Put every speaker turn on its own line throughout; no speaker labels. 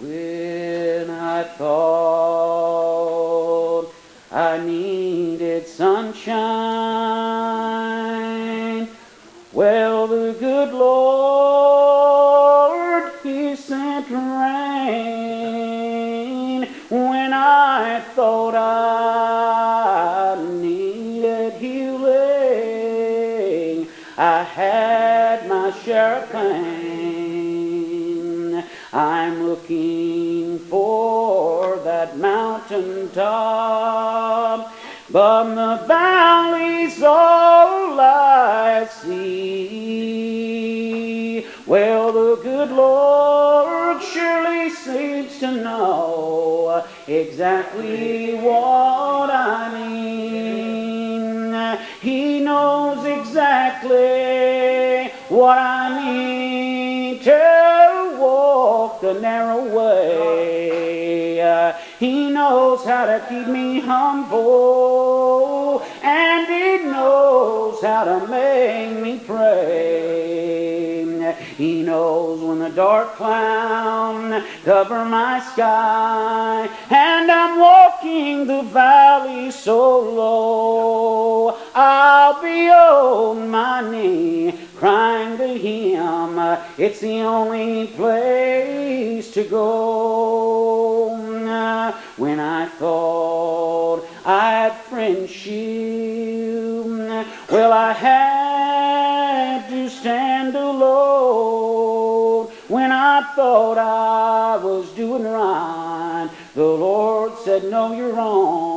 When I thought I needed sunshine, well, the good Lord, He sent rain. When I thought I needed healing, I had my share of pain. I'm looking for that mountaintop, but the valley's all I see. Well, the good Lord surely seems to know exactly what I mean. He knows exactly what I need to walk the narrow way. He knows how to keep me humble, and He knows how to make me pray. He knows when the dark cloud cover my sky, and I'm walking the valley so low, I'll be on my knee crying to Him. It's the only place to go. When I thought I'd friendship, well, I had to stand alone. When I thought I was doing right, the Lord said, no, you're wrong.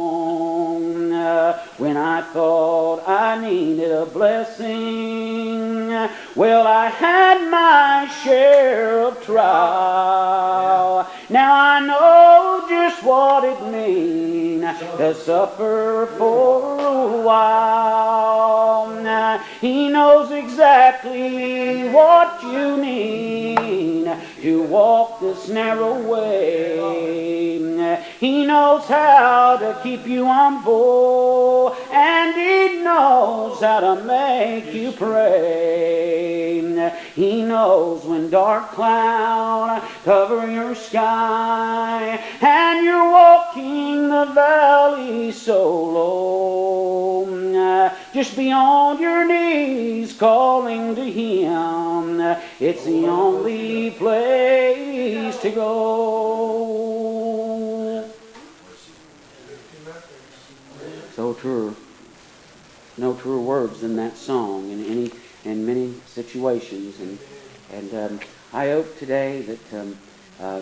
When I thought I needed a blessing, well, I had my share of trial. Now I know just what it means to suffer for a while. He knows exactly what you need to walk this narrow way. He knows how to keep you humble, and He knows how to make you pray. He knows when dark clouds cover your sky, and you're walking the valley so low. Just be on your knees calling to Him. It's the only place to go. So true. No truer words than that song in many situations. And I hope today that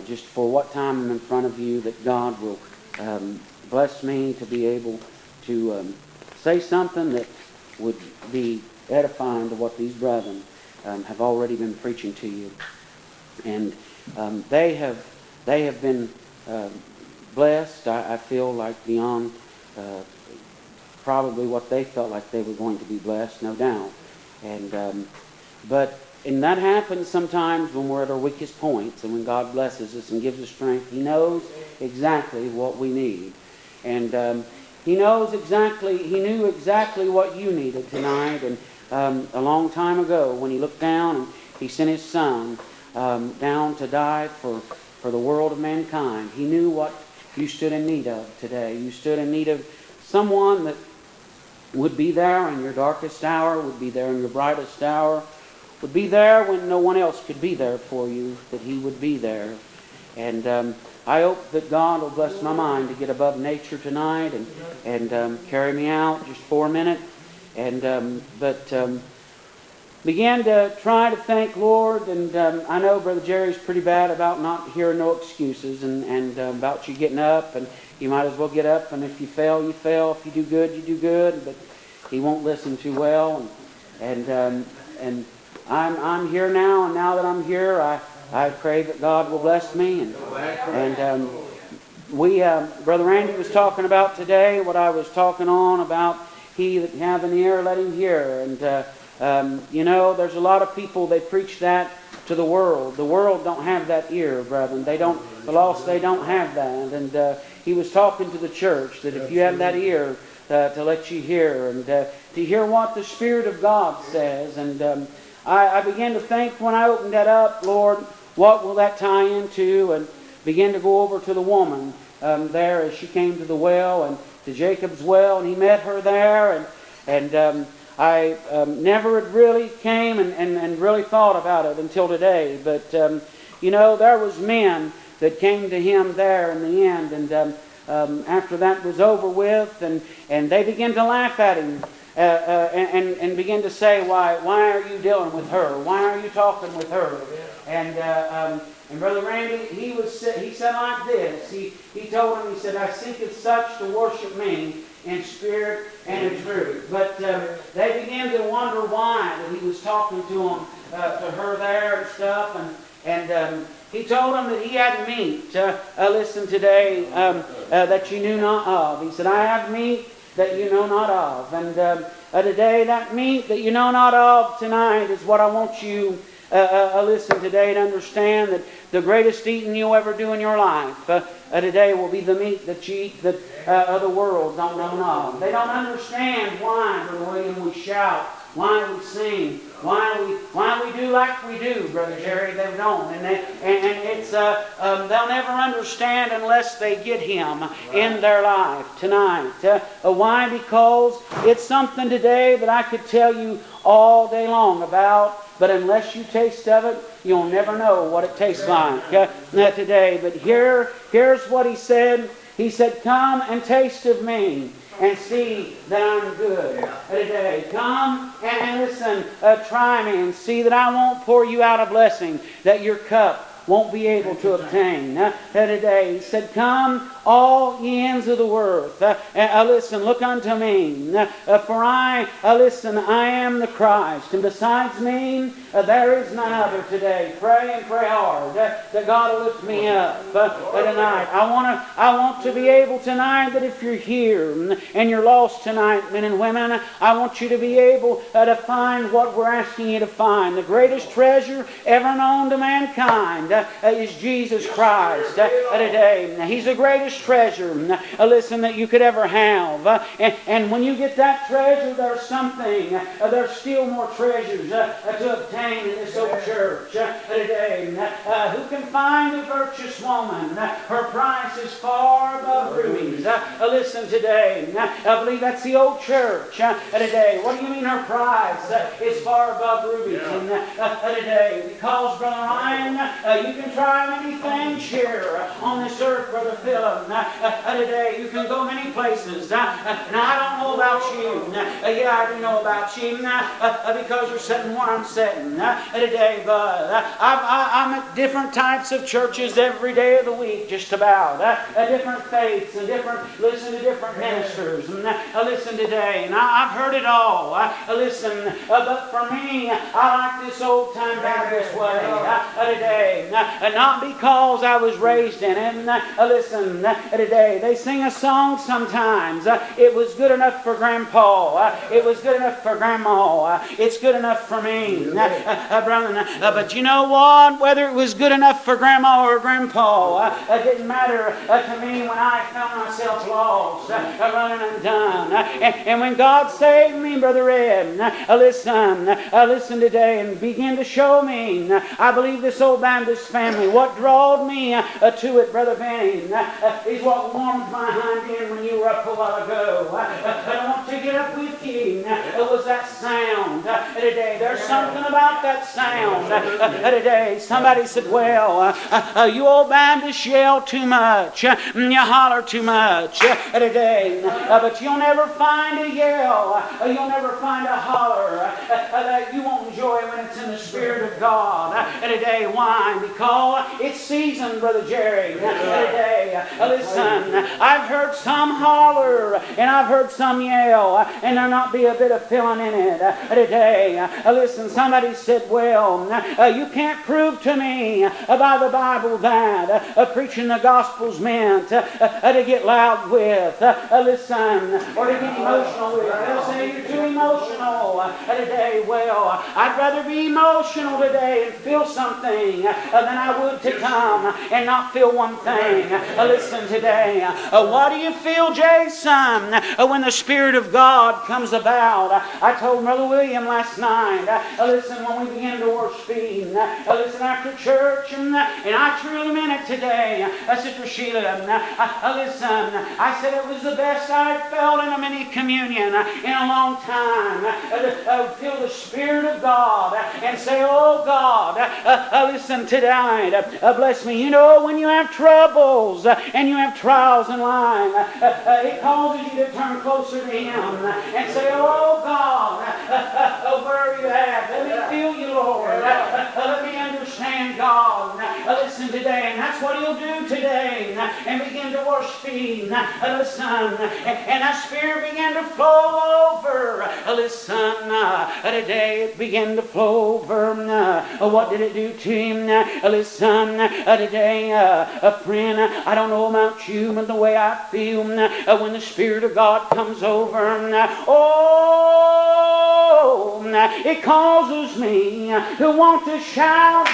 just for what time I'm in front of you, that God will bless me to be able to say something that would be edifying to what these brethren have already been preaching to you. And they have been blessed, I feel like, beyond probably what they felt like they were going to be blessed, no doubt. And but that happens sometimes when we're at our weakest points, and when God blesses us and gives us strength. He knows exactly what we need. And He knew exactly what you needed tonight. And a long time ago, when He looked down and He sent His Son down to die for the world of mankind, He knew what you stood in need of today. You stood in need of someone that would be there in your darkest hour, would be there in your brightest hour, would be there when no one else could be there for you, that He would be there. And I hope that God will bless my mind to get above nature tonight and carry me out just for a minute. But began to try to thank Lord. And I know Brother Jerry's pretty bad about not hearing no excuses and about you getting up. And you might as well get up. And if you fail, you fail. If you do good, you do good. But he won't listen too well. And I'm here now. And now that I'm here, I pray that God will bless me. And Brother Randy was talking about today what I was talking on about. He that have an ear, let him hear. And there's a lot of people, they preach that to the world. The world don't have that ear, brethren. The lost, they don't have that. And he was talking to the church that if you have that ear to let you hear and to hear what the Spirit of God says. And I began to think when I opened that up, Lord, what will that tie into? And began to go over to the woman there as she came to the well and to Jacob's well, and he met her there, and I never had really came and really thought about it until today. But there was men that came to him there in the end, and after that was over with, and they began to laugh at him. And begin to say, why are you dealing with her? Why are you talking with her? And Brother Randy, he said like this. He told him, he said, I seeketh such to worship me in spirit and in truth. But they began to wonder why that he was talking to her there and stuff. And he told them that he had meat. Listen today, that you knew not of. He said, I have meat that you know not of. And today, that meat that you know not of tonight is what I want you listen today to understand, that the greatest eating you'll ever do in your life today will be the meat that you eat that the world don't know of. They don't understand why, Brother William, we shout, why we sing, why we do like we do, Brother Jerry. They don't, and it's they'll never understand unless they get Him in their life tonight. Why? Because it's something today that I could tell you all day long about, but unless you taste of it, you'll never know what it tastes like today. But here's what He said. He said, "Come and taste of me, and see that I'm good today. Come and listen, try me and see that I won't pour you out a blessing that your cup won't be able to obtain today." He said, "Come, all ye ends of the earth, listen, look unto me, for I am the Christ, and besides me there is none other today." Pray and pray hard that God will lift me up tonight. I want to be able tonight that if you're here and you're lost tonight, men and women, I want you to be able to find what we're asking you to find. The greatest treasure ever known to mankind is Jesus Christ today. He's the greatest treasure, listen, that you could ever have. And when you get that treasure, there's still more treasures to obtain in this old church today. Who can find a virtuous woman? Her price is far above rubies. Listen today. I believe that's the old church today. What do you mean her price is far above rubies today? Because, Brother Ryan, you can try many things here on this earth, Brother Philip. Today, you can go many places. Now, I don't know about you. Yeah, I do know about you because you're sitting where I'm sitting today. But I'm at different types of churches every day of the week, just about. Different faiths and listen to different ministers. Listen today, and I've heard it all. Listen, but for me, I like this old time Baptist way today. Not because I was raised in it. Listen, today they sing a song sometimes. It was good enough for Grandpa. It was good enough for Grandma. It's good enough for me, brother. But you know what? Whether it was good enough for Grandma or Grandpa, it didn't matter to me when I found myself lost, running undone. And when God saved me, Brother Ed, listen today and begin to show me. I believe this old Baptist family, what drawed me to it, Brother Benny, is what warmed my hind end when you were up a while ago. I want to get up with you. It was that sound today. There's something about that sound today. Somebody said, well, you old Baptists yell too much. You holler too much today. But you'll never find a yell. You'll never find a holler that you won't enjoy when it's in the Spirit of God today. Why? Because it's seasoned, Brother Jerry, today. Listen, I've heard some holler and I've heard some yell, and there not be a bit of feeling in it today. Listen, somebody said, well, you can't prove to me by the Bible that preaching the gospel's meant to get loud with, listen, or to get emotional with. They'll say you're too emotional today. Well, I'd rather be emotional today and feel something than I would to come and not feel one thing. Listen, listen today. What do you feel, Jason, when the Spirit of God comes about? I told Brother William last night, listen, when we begin to worship, listen, after church, and I truly meant it today, Sister Sheila, listen, I said it was the best I'd felt in a mini communion in a long time. Feel the Spirit of God and say, oh God, listen, tonight, bless me. You know, when you have troubles and you have trials in life, it causes you to turn closer to Him and say, oh God, where are you at? Let me feel you, Lord. Let me understand, God. Listen today, and that's what He'll do today, and begin to worship Him. Listen, and that Spirit began to flow over. Listen, today it began to flow over. What did it do to him? Listen, today, friend, I don't know about you, but the way I feel when the Spirit of God comes over, it causes me to want to shout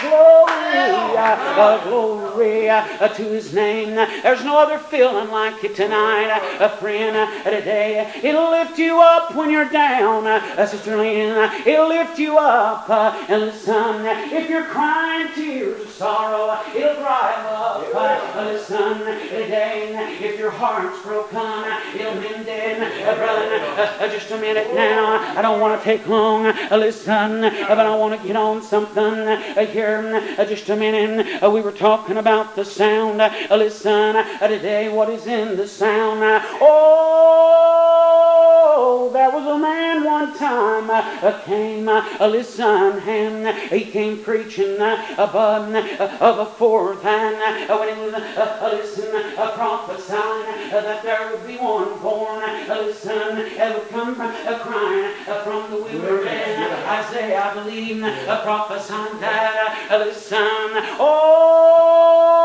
glory to His name. There's no other feeling like it tonight, friend. Today, it'll lift you up when you're down, Sister Layne. It'll lift you up, and listen, if you're crying tears of sorrow, it'll dry them up. Listen, today, if your heart's broken, it'll mend it. Brother, just a minute now. I don't want to take long. Listen, but I want to get on something here. Just a minute. We were talking about the sound. Listen, today, what is in the sound? Oh, there was a man one time came, listen, and he came preaching of a fourth, and when he was, listen, prophesying that there would be one born, listen, would come crying from the wilderness. Isaiah, I believe, prophesying that, listen, oh,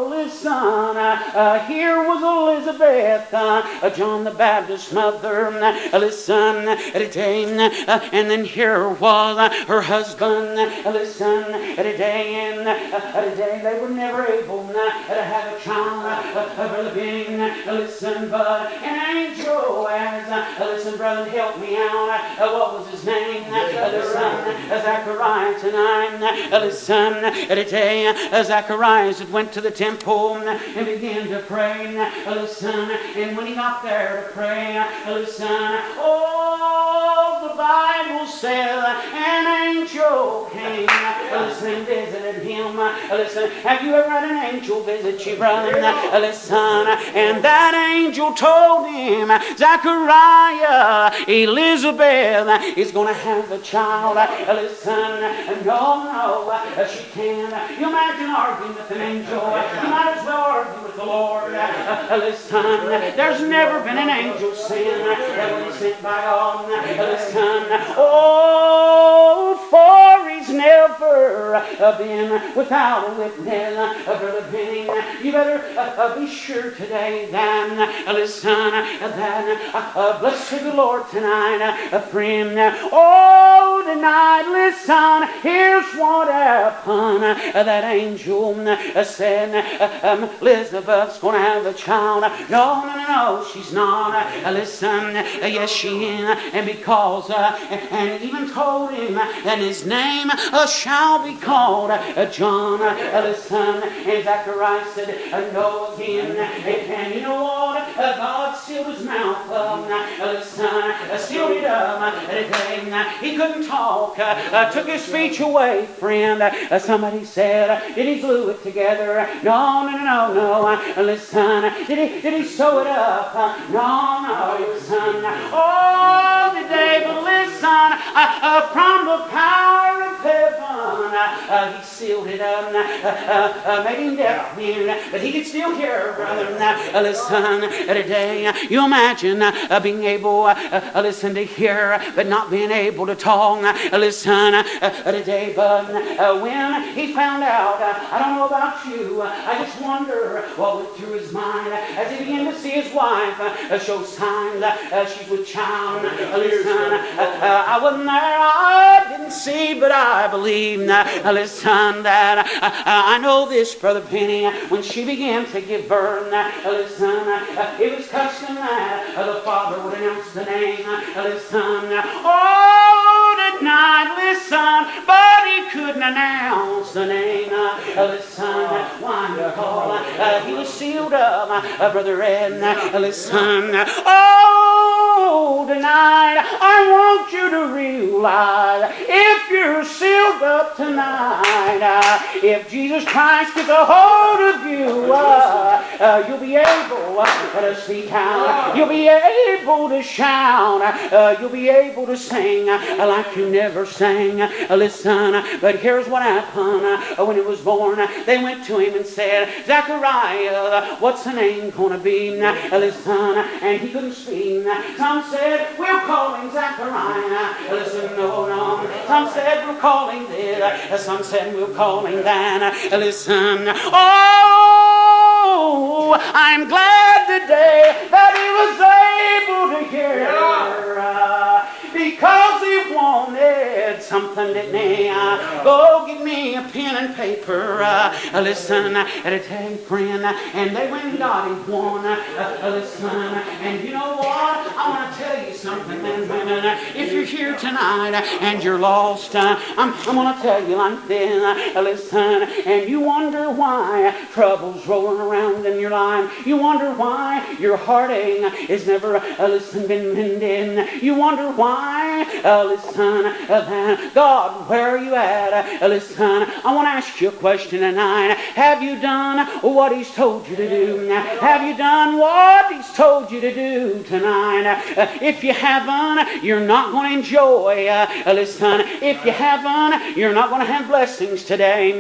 listen, here was Elizabeth, John the Baptist's mother, listen, today, and then here was her husband, listen, today, and today they were never able to have a child, Brother Benning, listen, but an angel as, listen, brother, help me out, what was his name, listen, Zacharias tonight, listen, today, Zacharias went to the temple and began to pray, listen, and when he got there to pray, listen, oh, the Bible says an angel came, listen, and visited him. Listen, have you ever had an angel visit you, brother? Listen, and that angel told him, Zachariah, Elizabeth is going to have a child. Listen, no, she can't. You imagine arguing with an angel. You might as well argue with the Lord. Listen, there's never been an angel sent that was sent by God. Listen, oh, for he's never been without a witness. Brother Benning, you better be sure today then, listen, that bless the Lord tonight, friend. Oh, tonight, listen, here's what happened. That angel said, Elizabeth's going to have a child. No, she's not. Listen, yes, she is. And because, and even told him, and his name shall be called John. Listen, and Zacharias said, no again. And you know what? God sealed his mouth. Listen, sealed it up. He couldn't talk. Took his speech away, friend. Somebody said, did he glue it together? No. Listen, did he sew it up? No. Listen. Oh, today, but listen, from the power of heaven, he sealed it up, made him deaf, but he could still hear, brother. Listen, today, you imagine being able, listen, to hear, but not being able to talk. listen, today. But when he found out, I don't know about you, I just wonder what went through his mind as he began to see his wife show signs she's with child. Listen, I wasn't there, I didn't see, but I believe. Listen, that I know this, Brother Penny, when she began to give birth, listen, it was custom that the father would announce the name. Listen, oh, tonight, listen, but he couldn't announce the name. Listen, wonderful, he was sealed up, Brother Ed. Listen, oh, tonight, I want you to realize, if you're sealed up tonight, if Jesus Christ gets a hold of you, you'll be able to speak out. You'll be able to shout. You'll be able to sing like you never sang. Listen, but here's what happened when he was born. They went to him and said, Zechariah, what's the name going to be? Listen, and he couldn't speak. Some said, we'll call him Zechariah. Listen, no. Some said, we'll call him this. Some said, we'll call him that. Listen, oh, I'm glad today that he was able to hear. Because he wanted something, didn't he? Go get me a pen and paper. Listen, at a tag friend, and they went and got him one. Listen, and you know what? I want to tell you something, men and women. If you're here tonight and you're lost, I'm going to tell you like this. Listen, and you wonder why trouble's rolling around in your life. You wonder why your heartache has never, been mended. You wonder why. Listen, God, where are you at? Listen, I want to ask you a question tonight. Have you done what He's told you to do? Have you done what He's told you to do tonight? If you haven't, you're not going to enjoy. Listen, if you haven't, you're not going to have blessings today.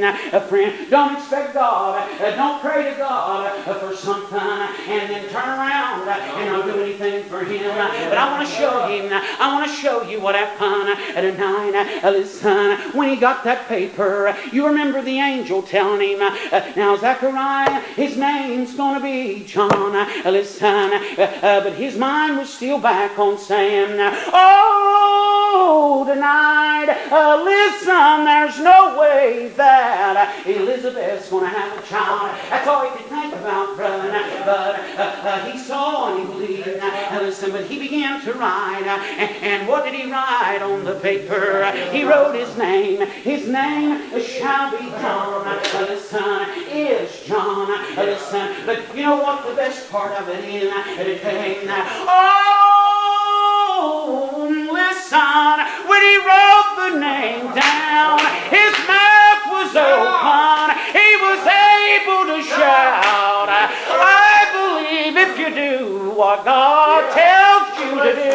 Friend, don't expect God. Don't pray to God for something and then turn around and not do anything for Him. But I want to show Him. I want to show you what happened tonight. Listen, when he got that paper, you remember the angel telling him, now Zechariah, his name's going to be John. Listen, but his mind was still back on saying, oh, tonight, listen, there's no way that Elizabeth's going to have a child. That's all he could think about, brother. But he saw and he believed. Listen, but he began to write. And what did he write on the paper? He wrote his name. His name shall be John. Listen, is John. Listen, but you know what the best part of it is? Oh, listen, when he wrote the name down, his mouth was open. He was able to shout, I believe if you do what God tells you to do,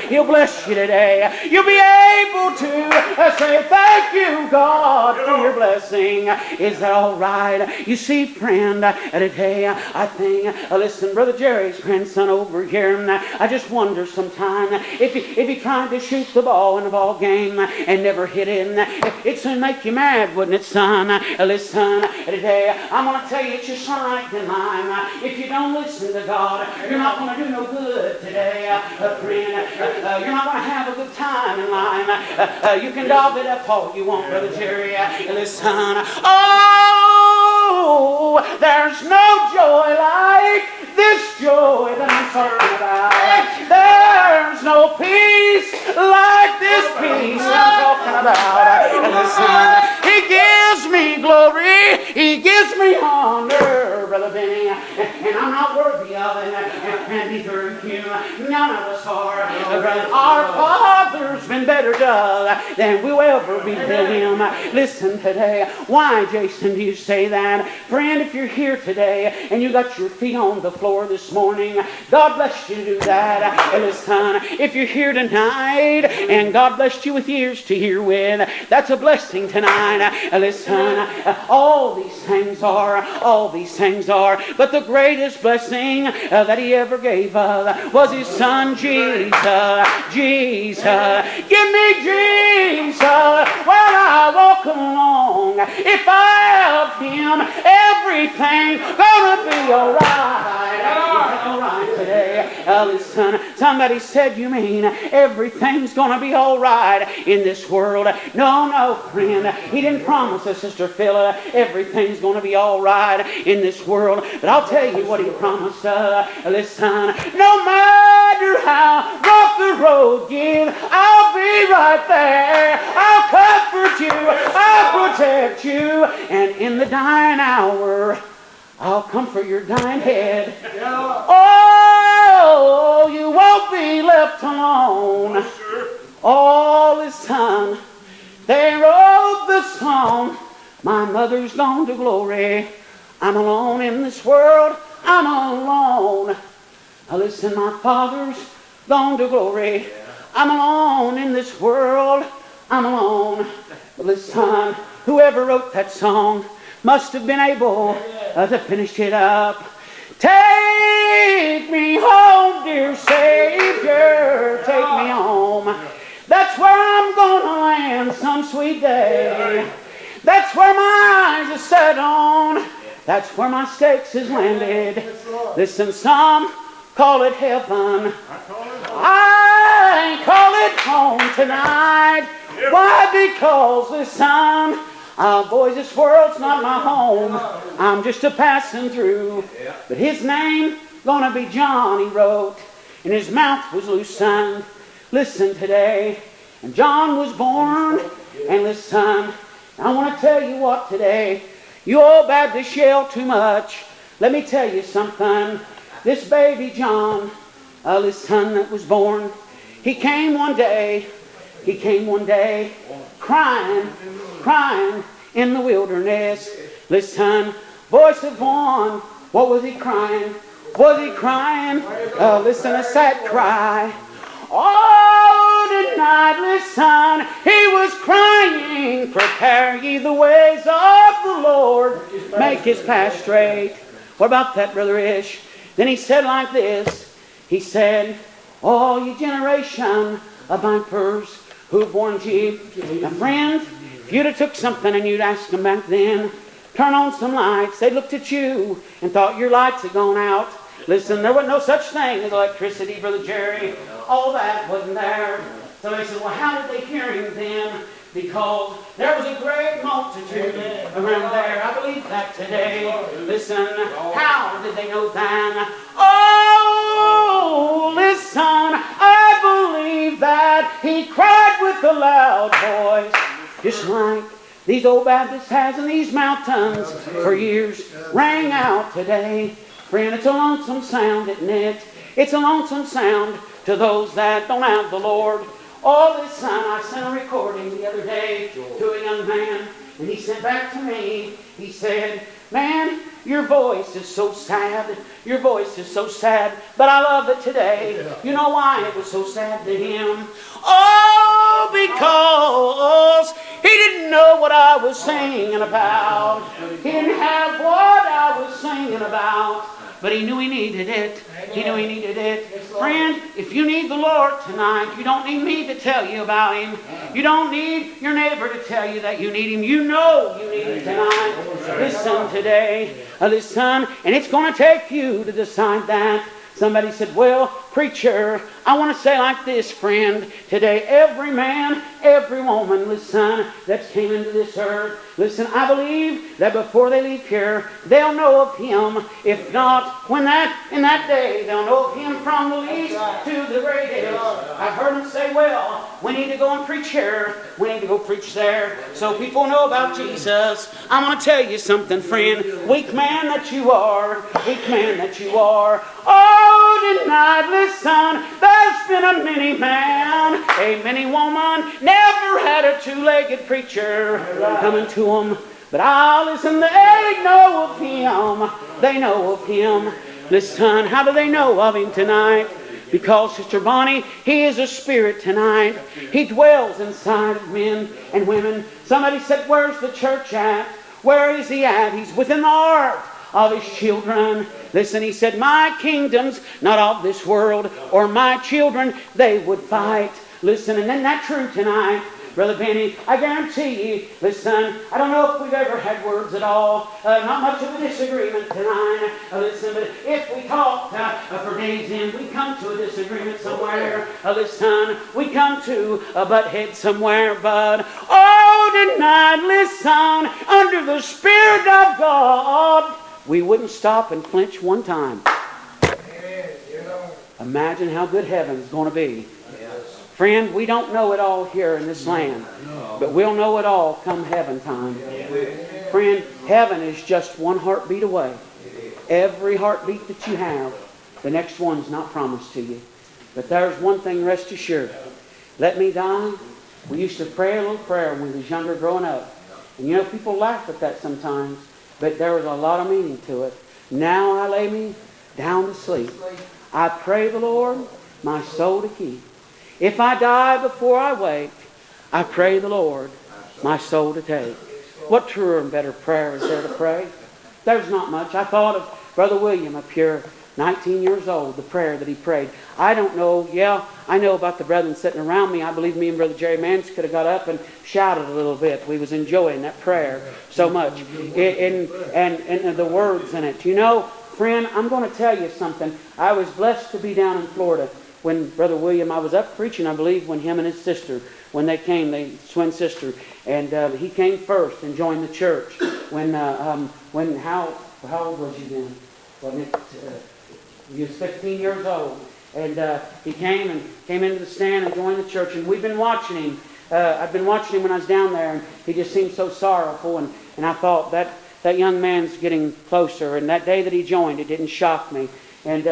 He'll bless you today. You'll be able to say, thank you, God, for your blessing. Is that all right? You see, friend, today I think, listen, Brother Jerry's grandson over here, I just wonder sometime if he tried to shoot the ball in the ball game and never hit it, it'd soon make you mad, wouldn't it, son? Listen, today I'm going to tell you it's just like in life. If you don't listen to God, you're not going to do no good today, friend. You're not going to have a good time in life. You can dog it up all you want, Brother Jerry. Listen, oh, there's no joy like this joy that I'm talking about. There's no peace like this peace I'm talking about. Listen, He gives me glory. He gives me honor, Brother Benny. And I'm not worthy of it. And neither are you. None of us are. Our Father's been better to us than we'll ever be to Him. Listen today. Why, Jason, do you say that? Friend, if you're here today and you got your feet on the floor this morning, God bless you to do that. Listen, if you're here tonight and God blessed you with ears to hear with, that's a blessing tonight. Listen, all these things are, but but the greatest blessing that He ever gave us was His Son Jesus. Jesus. Give me Jesus when I walk along. If I have Him, everything's gonna be alright. Alright today. Listen, somebody said, you mean everything's gonna be alright in this world? No, no, friend. He didn't promise us, Sister Phila, everything's gonna be alright in this world. But I'll tell you what He promised us. Listen, no matter how rough the road gets, I'll be right there. I'll comfort you, I'll protect you, and in the dying hour, I'll comfort your dying head. Oh, you won't be left alone. All this time, they wrote the song, my mother's gone to glory. I'm alone in this world, I'm alone. Now listen, my father's gone to glory. I'm alone in this world, I'm alone. But listen, whoever wrote that song must have been able to finish it up. Take me home, dear Savior, take me home. That's where I'm gonna land some sweet day. That's where my eyes are set on. That's where my stakes is landed. Listen, some call it heaven. I call it home tonight. Why? Because listen, boys, this world's not my home. I'm just a passing through. But his name gonna be John, he wrote, and his mouth was loosened. Listen today, and John was born, and listen, I want to tell you what today, you old Baptists yell too much. Let me tell you something. This baby John, listen, that was born, he came one day, crying in the wilderness. Listen, voice of one, what was he crying? Was he crying? Listen, a sad cry. Oh, tonight, listen, he was crying, prepare ye the ways of the Lord, make his path straight. What about that, Brother Ish? Then he said like this, he said, oh, ye generation of vipers who've warned ye. Now, friend, if you'd have took something and you'd asked them back then, turn on some lights, they looked at you and thought your lights had gone out. Listen, there wasn't no such thing as electricity, Brother Jerry. All that wasn't there. So they said, well, how did they hear him then? Because there was a great multitude around there. I believe that today. Listen, how did they know then? Oh, listen, I believe that he cried with a loud voice, just like these old Baptists has in these mountains for years, rang out today. Friend, it's a lonesome sound, isn't it? It's a lonesome sound to those that don't have the Lord. All this time, I sent a recording the other day to a young man, and he said back to me, he said, man, your voice is so sad. Your voice is so sad, but I love it today. You know why it was so sad to him? Oh, because he didn't know what I was singing about. He didn't have what I was singing about. But he knew he needed it. He knew he needed it. Friend, if you need the Lord tonight, you don't need me to tell you about Him. You don't need your neighbor to tell you that you need Him. You know you need Him tonight. Listen today. Listen, and it's going to take you to decide that. Somebody said, well, preacher, I want to say like this, friend. Today, every man, every woman, listen, that came into this earth, listen, I believe that before they leave here, they'll know of Him. If not, in that day, they'll know of Him from the least to the greatest. I heard them say, well, we need to go and preach here. We need to go preach there so people know about Jesus. I'm going to tell you something, friend. Weak man that you are. Weak man that you are. Oh, tonight, listen, there's been a many man, a many woman, never had a two-legged preacher coming to them. But listen, they know of Him. They know of Him. Listen, how do they know of Him tonight? Because, Sister Bonnie, He is a spirit tonight. He dwells inside of men and women. Somebody said, where's the church at? Where is He at? He's within the heart of His children. Listen, He said, my kingdom's not of this world, or my children, they would fight. Listen, and isn't that true tonight? Brother Benny, I guarantee you, listen, I don't know if we've ever had words at all, not much of a disagreement tonight, listen, but if we talk for days in, we come to a disagreement somewhere, listen, we come to a butt head somewhere, but tonight, listen, under the Spirit of God, we wouldn't stop and flinch one time. Imagine how good heaven's going to be. Friend, we don't know it all here in this land, but we'll know it all come heaven time. Friend, heaven is just one heartbeat away. Every heartbeat that you have, the next one's not promised to you. But there's one thing, rest assured. Let me die. We used to pray a little prayer when we was younger growing up. And you know, people laugh at that sometimes, but there was a lot of meaning to it. Now I lay me down to sleep. I pray the Lord my soul to keep. If I die before I wake, I pray the Lord my soul to take. What truer and better prayer is there to pray? There's not much. I thought of Brother William up here, 19 years old, the prayer that he prayed. I don't know, I know about the brethren sitting around me. I believe me and Brother Jerry Mans could have got up and shouted a little bit. We was enjoying that prayer so much. And the words in it. You know, friend, I'm going to tell you something. I was blessed to be down in Florida when Brother William, I was up preaching, I believe, when him and his sister, when they came, twin sister, and he came first and joined the church. How old was you then? Wasn't it? He was 15 years old, and he came into the stand and joined the church. And we've been watching him. I've been watching him when I was down there, and he just seemed so sorrowful. And I thought that young man's getting closer. And that day that he joined, it didn't shock me. And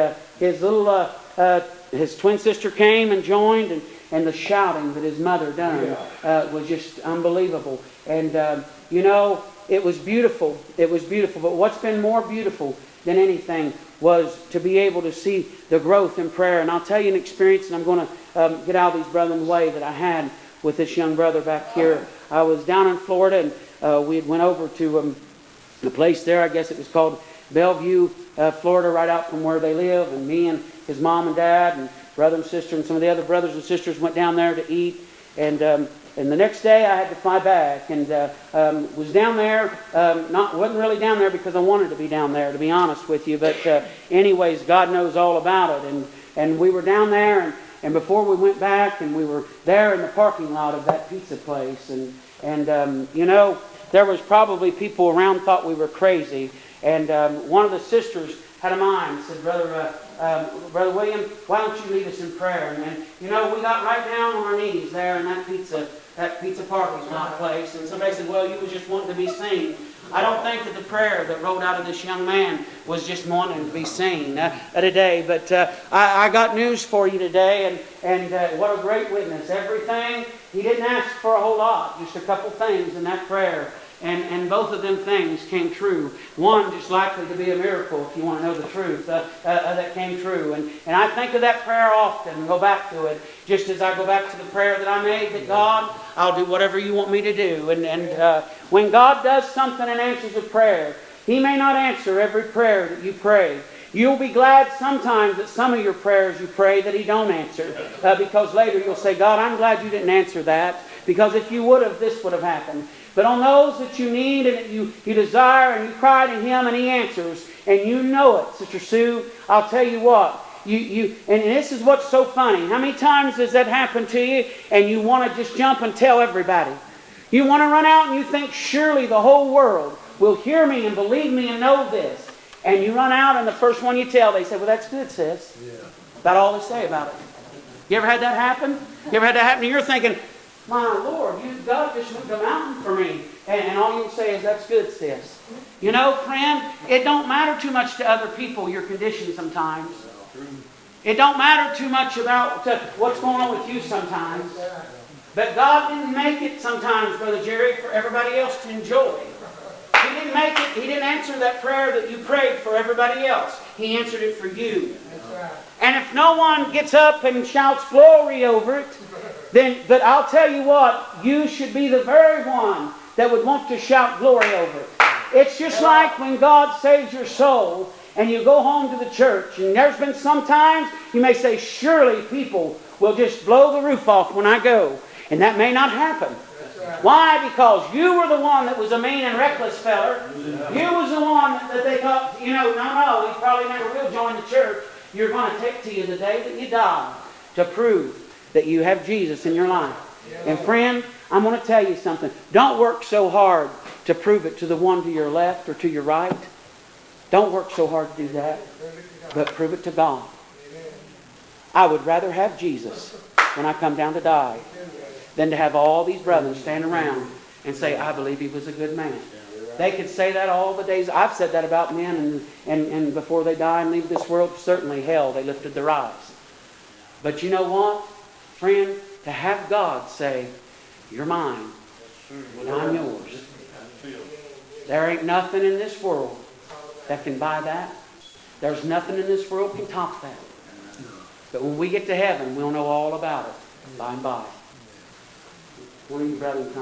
his twin sister came and joined, and the shouting that his mother done was just unbelievable. And you know, it was beautiful. It was beautiful. But what's been more beautiful than anything was to be able to see the growth in prayer. And I'll tell you an experience, and I'm going to get out of these brethren's way, that I had with this young brother back here. I was down in Florida, and we went over to the place there. I guess it was called Bellevue, Florida, right out from where they live. And me and his mom and dad and brother and sister and some of the other brothers and sisters went down there to eat. And the next day I had to fly back, and was down there. Wasn't really down there because I wanted to be down there, to be honest with you. But anyways, God knows all about it. And we were down there, and before we went back, and we were there in the parking lot of that pizza place. And you know, there was probably people around thought we were crazy. And one of the sisters had a mind, said, Brother William, why don't you lead us in prayer? And you know, we got right down on our knees there in that pizza parking lot place. And somebody said, well, you was just wanting to be seen. I don't think that the prayer that rolled out of this young man was just wanting to be seen today. But I got news for you today, and what a great witness. Everything, he didn't ask for a whole lot, just a couple things in that prayer. And both of them things came true. One just likely to be a miracle, if you want to know the truth, that came true. And I think of that prayer often and go back to it, just as I go back to the prayer that I made, that God, I'll do whatever you want me to do. And when God does something and answers a prayer, He may not answer every prayer that you pray. You'll be glad sometimes that some of your prayers you pray that He don't answer. Because later you'll say, God, I'm glad you didn't answer that. Because if you would have, this would have happened. But on those that you need and that you desire, and you cry to Him and He answers, and you know it, Sister Sue, I'll tell you what. And this is what's so funny. How many times does that happen to you and you want to just jump and tell everybody? You want to run out and you think, surely the whole world will hear me and believe me and know this. And you run out and the first one you tell, they say, well, that's good, sis. Yeah. About all they say about it. You ever had that happen? You ever had that happen? And you're thinking, my Lord, God just moved a mountain for me. And all you'll say is, that's good, sis. You know, friend, it don't matter too much to other people, your condition sometimes. It don't matter too much about what's going on with you sometimes. But God didn't make it sometimes, Brother Jerry, for everybody else to enjoy. He didn't make it. He didn't answer that prayer that you prayed for everybody else. He answered it for you. And if no one gets up and shouts glory over it, but I'll tell you what, you should be the very one that would want to shout glory over it. It's just like when God saves your soul and you go home to the church, and there's been some times you may say, surely people will just blow the roof off when I go. And that may not happen. Why? Because you were the one that was a mean and reckless feller. You was the one that they thought, no, he probably never will join the church. You're going to take to you the day that you die to prove that you have Jesus in your life. And friend, I'm going to tell you something. Don't work so hard to prove it to the one to your left or to your right. Don't work so hard to do that. But prove it to God. I would rather have Jesus when I come down to die than to have all these brethren stand around and say, I believe he was a good man. They could say that all the days. I've said that about men, and before they die and leave this world, certainly hell, they lifted their eyes. But you know what, friend? To have God say, you're mine, and I'm yours. There ain't nothing in this world that can buy that. There's nothing in this world can top that. But when we get to heaven, we'll know all about it by and by. One of you brothers come.